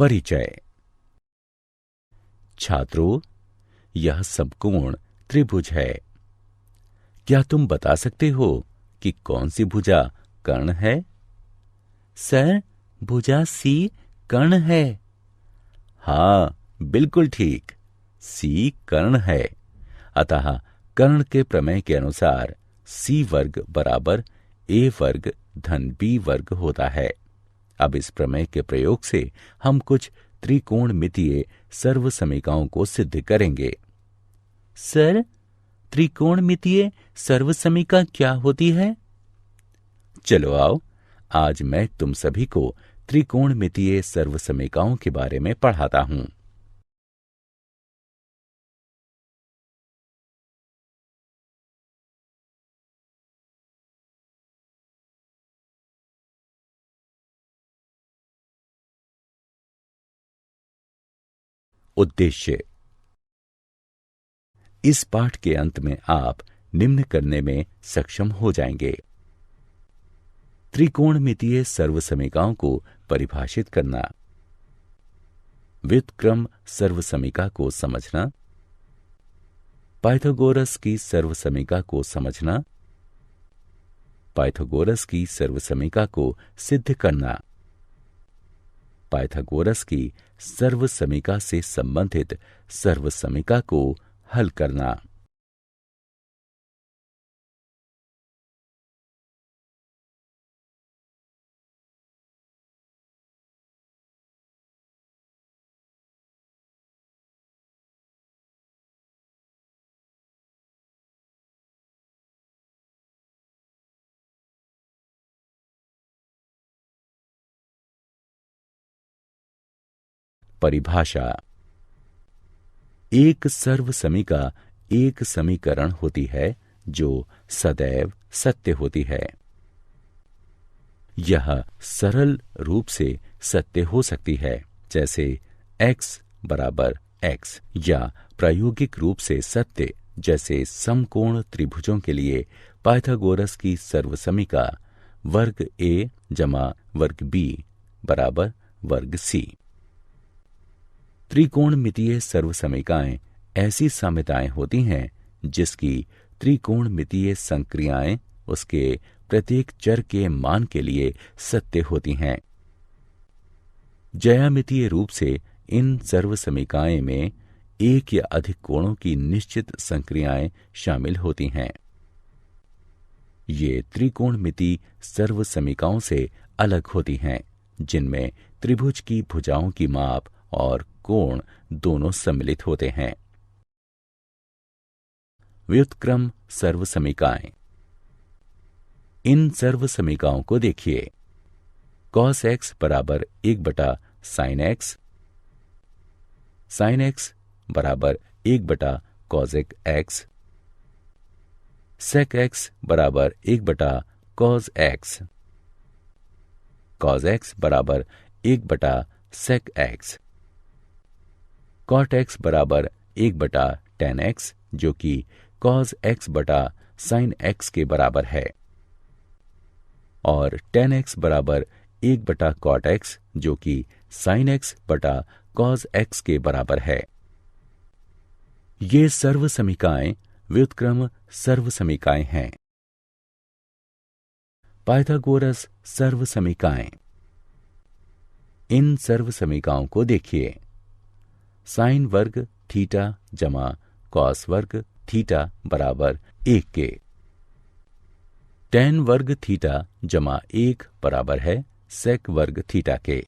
परिचय। छात्रों, यह समकोण त्रिभुज है। क्या तुम बता सकते हो कि कौन सी भुजा कर्ण है? सर, भुजा सी कर्ण है। हाँ, बिल्कुल ठीक, सी कर्ण है। अतः कर्ण के प्रमेय के अनुसार सी वर्ग बराबर ए वर्ग धन बी वर्ग होता है। अब इस प्रमेय के प्रयोग से हम कुछ त्रिकोणमितीय सर्वसमीकाओं को सिद्ध करेंगे। सर, त्रिकोणमितीय सर्वसमीका क्या होती है? चलो आओ, आज मैं तुम सभी को त्रिकोणमितीय सर्वसमीकाओं के बारे में पढ़ाता हूं। उद्देश्य। इस पाठ के अंत में आप निम्न करने में सक्षम हो जाएंगे। त्रिकोणमितीय सर्वसमीकाओं को परिभाषित करना, व्युत्क्रम सर्वसमीका को समझना, पाइथागोरस की सर्वसमीका को समझना, पाइथागोरस की सर्वसमीका को सिद्ध करना, पाइथागोरस की सर्वसमीका से संबंधित सर्वसमीका को हल करना। परिभाषा। एक सर्वसमीका एक समीकरण होती है जो सदैव सत्य होती है। यह सरल रूप से सत्य हो सकती है, जैसे x बराबर x, या प्रायोगिक रूप से सत्य, जैसे समकोण त्रिभुजों के लिए पाइथागोरस की सर्वसमीका वर्ग a जमा वर्ग b बराबर वर्ग c। त्रिकोणमितीय सर्वसमीकाएं ऐसी साम्यताएं होती हैं जिसकी त्रिकोणमितीय संक्रियाएं उसके प्रत्येक चर के मान के लिए सत्य होती हैं। ज्यामितीय रूप से इन सर्वसमीकाएं में एक या अधिक कोणों की निश्चित संक्रियाएं शामिल होती हैं। ये त्रिकोणमिति सर्वसमीकाओं से अलग होती हैं, जिनमें त्रिभुज की भुजाओं की माप और कोण दोनों सम्मिलित होते हैं। व्युत्क्रम सर्वसमीकाएं। इन सर्वसमीकाओं को देखिए। cos x बराबर 1 sin x, sin x बराबर 1 cosec x, sec x बराबर 1 cos x, cos x बराबर 1 sec x, cot x बराबर 1 tan x, जो कि cos x बटा sin x के बराबर है, और tan x बराबर 1 cot x, जो कि sin x बटा cos x के बराबर है। ये सर्वसमीकाएं व्युत्क्रम सर्वसमीकाएं हैं। पाइथागोरस सर्वसमीकाएं। इन सर्वसमीकाओं को देखिए। साइन वर्ग थीटा जमा कॉस वर्ग थीटा बराबर 1 के, टैन वर्ग थीटा जमा 1 बराबर है सेक वर्ग थीटा के,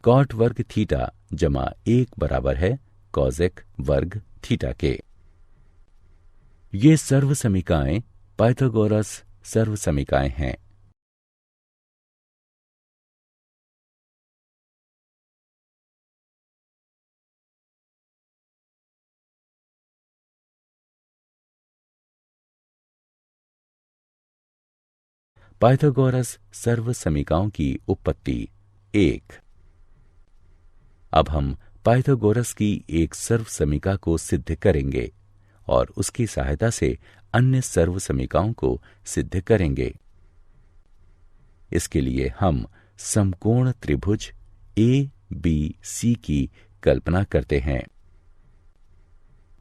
कॉट वर्ग थीटा जमा 1 बराबर है कॉजेक वर्ग थीटा के। ये सर्वसमीकाएं पाइथागोरस सर्वसमीकाएं हैं। पाइथागोरस सर्वसमीकाओं की उत्पत्ति 1। अब हम पाइथागोरस की एक सर्वसमीका को सिद्ध करेंगे और उसकी सहायता से अन्य सर्वसमीकाओं को सिद्ध करेंगे। इसके लिए हम समकोण त्रिभुज ए बी सी की कल्पना करते हैं।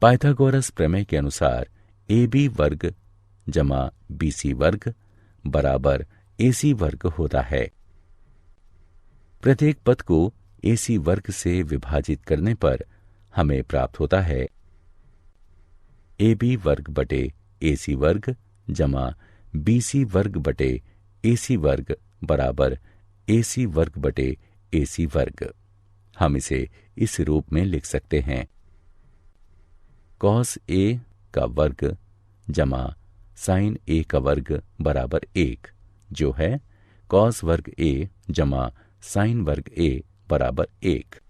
पाइथागोरस प्रमेय के अनुसार ए बी वर्ग जमा बी सी वर्ग बराबर ए सी वर्ग होता है। प्रत्येक पद को ए सी वर्ग से विभाजित करने पर हमें प्राप्त होता है ए बी वर्ग बटे ए सी वर्ग जमा बी सी वर्ग बटे ए सी वर्ग बराबर ए सी वर्ग बटे ए सी वर्ग। हम इसे इस रूप में लिख सकते हैं कॉस ए का वर्ग जमा साइन ए का वर्ग बराबर 1, जो है कॉस वर्ग ए जमा साइन वर्ग ए बराबर 1।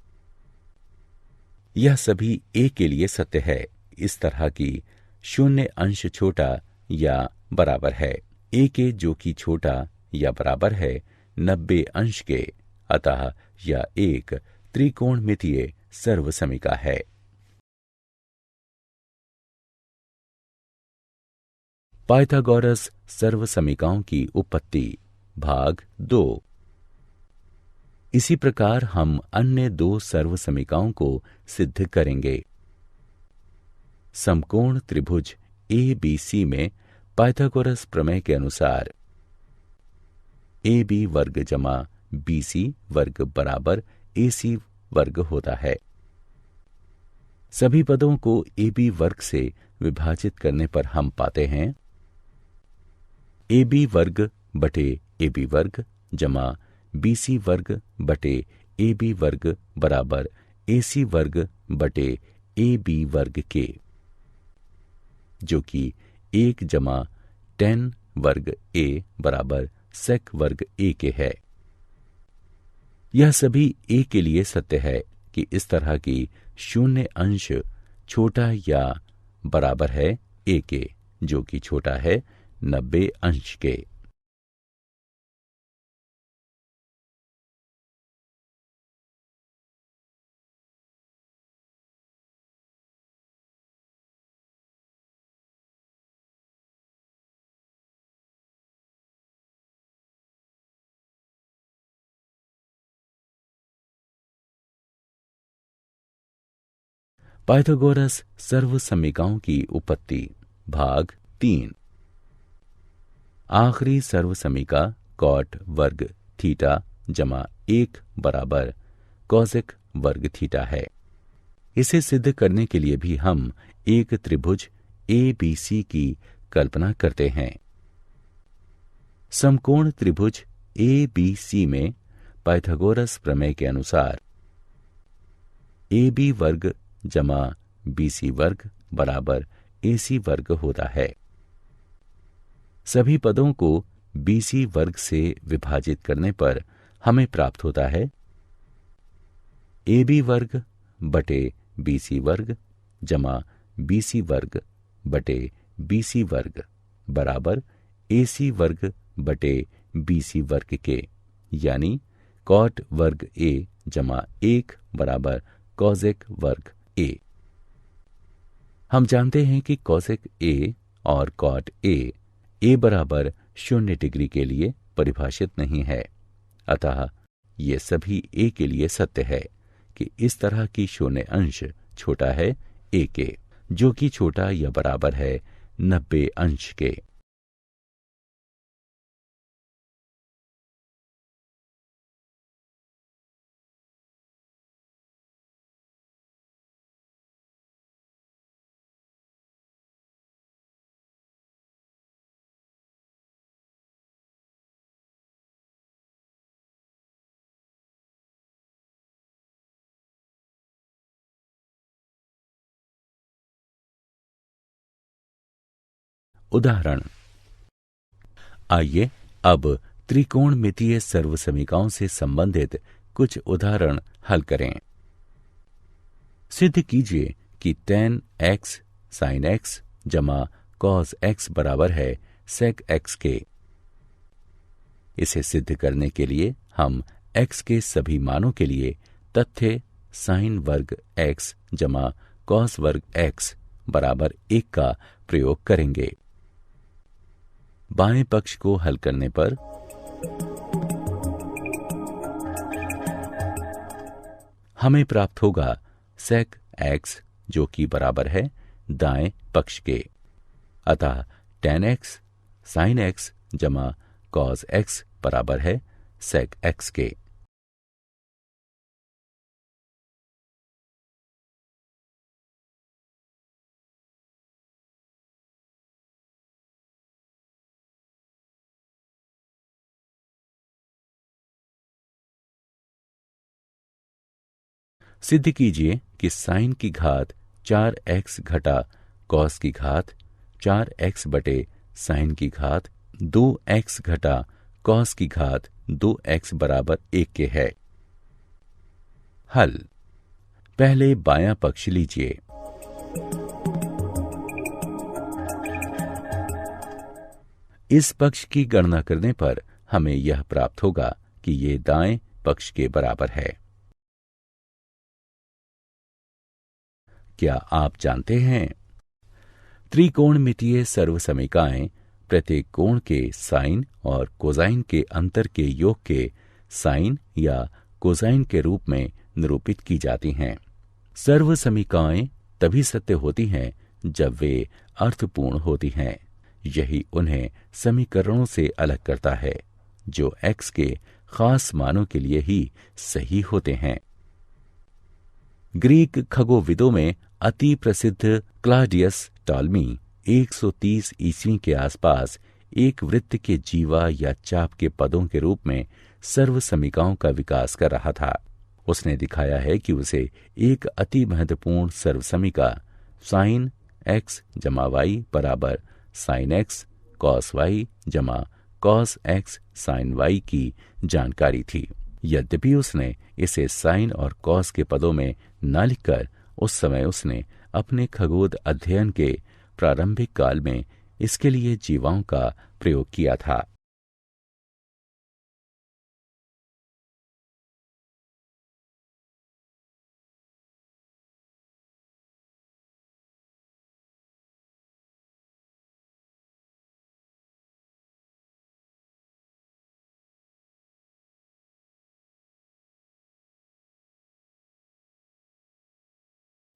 यह सभी ए के लिए सत्य है। इस तरह की शून्य अंश छोटा या बराबर है ए के, जो कि छोटा या बराबर है 90 अंश के। अतः यह एक त्रिकोणमितीय सर्वसमिका है। पाइथागोरस सर्वसमिकाओं की उत्पत्ति भाग 2। इसी प्रकार हम अन्य 2 सर्वसमिकाओं को सिद्ध करेंगे। समकोण त्रिभुज ए बी सी में पाइथागोरस प्रमेय के अनुसार ए बी वर्ग जमा बी सी वर्ग बराबर ए सी वर्ग होता है। सभी पदों को ए बी वर्ग से विभाजित करने पर हम पाते हैं ए बी वर्ग बटे ए बी वर्ग जमा बी सी वर्ग बटे ए बी वर्ग बराबर ए सी वर्ग बटे ए बी वर्ग के, जो कि 1 जमा tan वर्ग ए बराबर sec वर्ग ए के है। यह सभी ए के लिए सत्य है कि इस तरह की शून्य अंश छोटा या बराबर है ए के, जो कि छोटा है 90 अंश के। पाइथागोरस सर्वसमिकाओं की उत्पत्ति भाग 3। आखिरी सर्वसमिका कॉट वर्ग थीटा जमा 1 बराबर कॉसेक वर्ग थीटा है। इसे सिद्ध करने के लिए भी हम एक त्रिभुज ए बी सी की कल्पना करते हैं। समकोण त्रिभुज ए बी सी में पाइथागोरस प्रमेय के अनुसार ए बी वर्ग जमा बी सी वर्ग बराबर ए सी वर्ग होता है। सभी पदों को बी सी वर्ग से विभाजित करने पर हमें प्राप्त होता है ए बी वर्ग बटे बी सी वर्ग जमा बी सी वर्ग बटे बी सी वर्ग बराबर ए सी वर्ग बटे बी सी वर्ग के, यानी कॉट वर्ग ए जमा 1 बराबर कॉसेक वर्ग ए। हम जानते हैं कि कॉसेक ए और कॉट ए बराबर 0 डिग्री के लिए परिभाषित नहीं है। अतः ये सभी ए के लिए सत्य है कि इस तरह की शून्य अंश छोटा है ए के, जो कि छोटा या बराबर है 90 अंश के। उदाहरण। आइए अब त्रिकोणमितीय सर्वसमिकाओं से संबंधित कुछ उदाहरण हल करें। सिद्ध कीजिए कि tan x sin x जमा cos x बराबर है sec x के। इसे सिद्ध करने के लिए हम x के सभी मानों के लिए तथ्य sin वर्ग x जमा cos वर्ग x बराबर 1 का प्रयोग करेंगे। बाएं पक्ष को हल करने पर हमें प्राप्त होगा सेक एक्स जो कि बराबर है दाएं पक्ष के। अतः tan x sin x जमा cos x बराबर है sec x के। सिद्ध कीजिए कि साइन की घात 4x घटा कॉस की घात 4x बटे साइन की घात 2x घटा कॉस की घात 2x बराबर 1 के है। हल। पहले बायां पक्ष लीजिए। इस पक्ष की गणना करने पर हमें यह प्राप्त होगा कि ये दाएं पक्ष के बराबर है। क्या आप जानते हैं त्रिकोणमितीय सर्वसमीकाएं प्रत्येक कोण के साइन और कोसाइन के अंतर के योग के साइन या कोसाइन के रूप में निरूपित की जाती हैं। सर्वसमीकाएं तभी सत्य होती हैं जब वे अर्थपूर्ण होती हैं। यही उन्हें समीकरणों से अलग करता है जो x के खास मानों के लिए ही सही होते हैं। ग्रीक खगोविदों में अति प्रसिद्ध क्लाडियस टॉलमी 130 ईस्वी के आसपास एक वृत्त के जीवा या चाप के पदों के रूप में सर्वसमीकाओं का विकास कर रहा था। उसने दिखाया है कि उसे एक अति महत्वपूर्ण सर्वसमीका साइन एक्स जमा वाई बराबर साइन एक्स कॉस वाई जमा कॉस एक्स साइन वाई की जानकारी थी। यद्यपि उसने इसे साइन और कॉस के पदों में न लिखकर उस समय उसने अपने खगोल अध्ययन के प्रारंभिक काल में इसके लिए जीवाओं का प्रयोग किया था।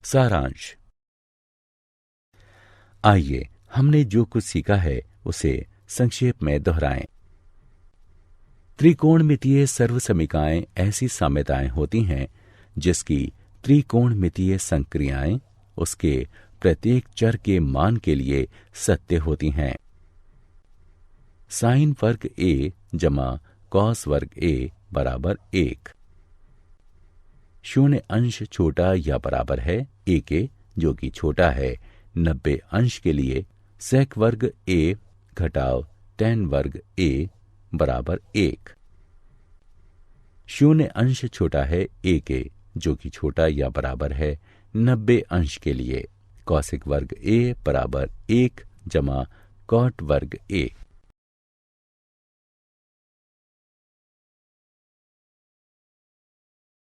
सारांश। आइए हमने जो कुछ सीखा है उसे संक्षेप में दोहराएं। त्रिकोणमितीय सर्वसमीकाएं ऐसी साम्यताएं होती हैं जिसकी त्रिकोणमितीय संक्रियाएं उसके प्रत्येक चर के मान के लिए सत्य होती हैं। साइन वर्ग a जमा कॉस वर्ग a बराबर 1। शून्य अंश छोटा या बराबर है a के जो कि छोटा है 90 अंश के लिए सेक वर्ग a घटाव tan वर्ग a बराबर 1। शून्य अंश छोटा है a के जो कि छोटा या बराबर है 90 अंश के लिए कॉसिक वर्ग a बराबर 1 जमा कॉट वर्ग a।